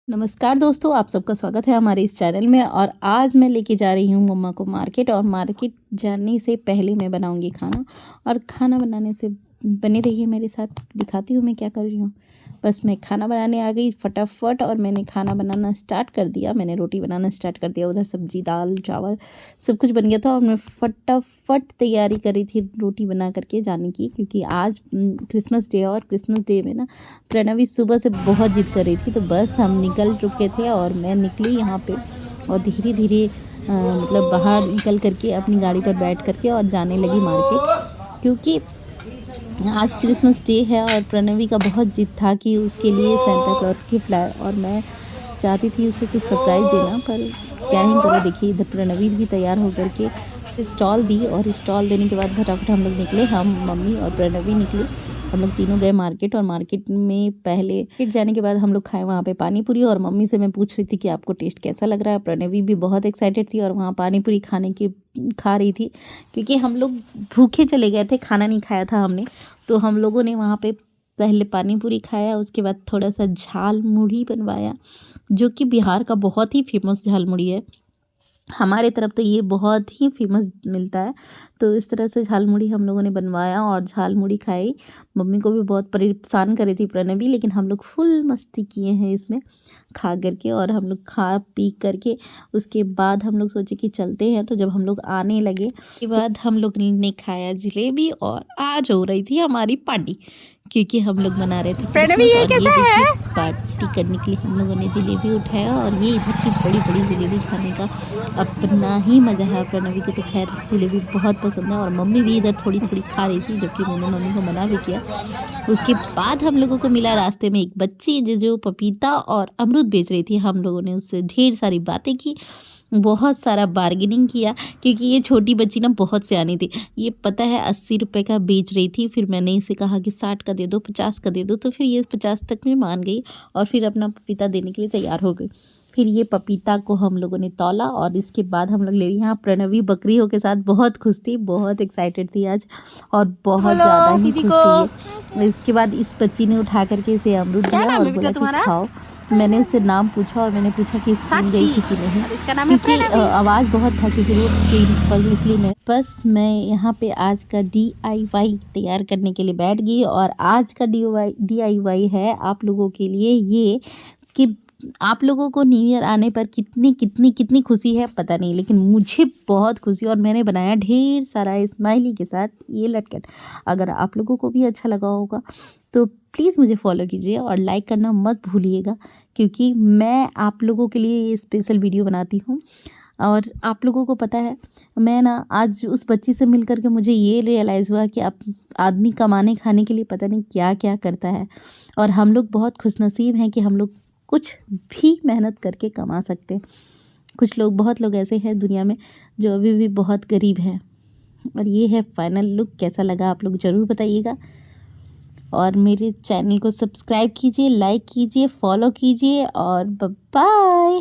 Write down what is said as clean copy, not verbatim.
नमस्कार दोस्तों, आप सबका स्वागत है हमारे इस चैनल में। और आज मैं लेके जा रही हूँ मम्मा को मार्केट। और मार्केट जाने से पहले मैं बनाऊँगी खाना। और खाना बनाने से बने रहिए मेरे साथ, दिखाती हूँ मैं क्या कर रही हूँ। बस मैं खाना बनाने आ गई फटाफट, और मैंने खाना बनाना स्टार्ट कर दिया। मैंने रोटी बनाना स्टार्ट कर दिया, उधर सब्जी दाल चावल सब कुछ बन गया था। और मैं फटाफट तैयारी कर रही थी रोटी बना करके जाने की, क्योंकि आज क्रिसमस डे है। और क्रिसमस डे में ना प्रणवी सुबह से बहुत जिद कर रही थी, तो बस हम निकल चुके थे और मैं निकली यहाँ पे। और धीरे धीरे मतलब बाहर निकल करके अपनी गाड़ी पर बैठ करके और जाने लगी मार्केट, क्योंकि आज क्रिसमस डे है। और प्रणवी का बहुत जिद था कि उसके लिए सेंटा क्लॉज गिफ्ट लाए, और मैं चाहती थी उसे कुछ सरप्राइज़ देना, पर क्या ही करो। देखिए इधर प्रणवी भी तैयार होकर के स्टॉल दी, और स्टॉल देने के बाद फटाफट हम लोग निकले। हम मम्मी और प्रणवी निकले, हम लोग तीनों गए मार्केट। और मार्केट में पहले मार्केट जाने के बाद हम लोग खाए वहाँ पे पानी पूरी। और मम्मी से मैं पूछ रही थी कि आपको टेस्ट कैसा लग रहा है। प्रणवी भी बहुत एक्साइटेड थी और वहाँ पानी पूरी खा रही थी, क्योंकि हम लोग भूखे चले गए थे, खाना नहीं खाया था हमने। तो हम लोगों ने वहाँ पे पहले पानी पूरी खाया, उसके बाद थोड़ा सा झाल मुढ़ी बनवाया, जो कि बिहार का बहुत ही फेमस झाल मुढ़ी है। हमारे तरफ तो ये बहुत ही फेमस मिलता है। तो इस तरह से झाल मुढ़ी हम लोगों ने बनवाया और झाल मुढ़ी खाई। मम्मी को भी बहुत परेशान कर रही थी प्रणवी, लेकिन हम लोग फुल मस्ती किए हैं इसमें खा करके। और हम लोग खा पी करके उसके बाद हम लोग सोचे कि चलते हैं। तो जब हम लोग आने लगे उसके बाद हम लोग ने खाया जलेबी, और आज हो रही थी हमारी पार्टी, क्योंकि हम लोग मना रहे थे प्रणवी क्रिसमस। ये और ये कैसा है? देखिए पार्टी करने के लिए हम लोगों ने जलेबी उठाया, और ये इधर की बड़ी बड़ी जलेबी खाने का अपना ही मज़ा है। प्रणवी को तो खैर जलेबी बहुत पसंद है, और मम्मी भी इधर थोड़ी थोड़ी खा रही थी, जबकि मैंने मम्मी को मना भी किया। उसके बाद हम लोगों को मिला रास्ते में एक बच्ची जो पपीता और अमरूद बेच रही थी। हम लोगों ने उससे ढेर सारी बातें की, बहुत सारा बार्गेनिंग किया, क्योंकि ये छोटी बच्ची ना बहुत सियानी थी। ये पता है 80 रुपये का बेच रही थी। फिर मैंने इसे कहा कि 60 का दे दो, 50 का दे दो, तो फिर ये 50 तक में मान गई और फिर अपना पपीता देने के लिए तैयार हो गई। फिर ये पपीता को हम लोगों ने तौला, और इसके बाद हम लोग ले लिए। यहाँ प्रणवी बकरियों के साथ बहुत खुश थी, बहुत एक्साइटेड थी आज, और बहुत ज़्यादा ही दीदी खुश को थी ये। इसके बाद इस बच्ची ने उठा करके इसे अमरूद क्या दिया नाम और है बेटा बोला कि तुम्हारा? खाओ। मैंने उससे नाम पूछा, और मैंने पूछा कि स्कूल गई थी कि नहीं, और इसका नाम है क्योंकि प्रणवी। आवाज़ बहुत था, क्योंकि रोड प्रिंसिपल, इसलिए मैं यहाँ पे आज का DIY तैयार करने के लिए बैठ गई। और आज का DIY है आप लोगों के लिए ये, कि आप लोगों को न्यू ईयर आने पर कितनी कितनी कितनी खुशी है पता नहीं, लेकिन मुझे बहुत खुशी। और मैंने बनाया ढेर सारा स्माइली के साथ ये लटकन। अगर आप लोगों को भी अच्छा लगा होगा तो प्लीज़ मुझे फॉलो कीजिए और लाइक करना मत भूलिएगा, क्योंकि मैं आप लोगों के लिए ये स्पेशल वीडियो बनाती हूँ। और आप लोगों को पता है, मैं ना आज उस बच्ची से मिल करके मुझे ये रियलाइज़ हुआ कि आप आदमी कमाने खाने के लिए पता नहीं क्या क्या करता है। और हम लोग बहुत खुशनसीब हैं कि हम लोग कुछ भी मेहनत करके कमा सकते हैं। बहुत लोग ऐसे हैं दुनिया में जो अभी भी बहुत गरीब हैं। और ये है फाइनल लुक, कैसा लगा आप लोग ज़रूर बताइएगा। और मेरे चैनल को सब्सक्राइब कीजिए, लाइक कीजिए, फॉलो कीजिए, और बाय।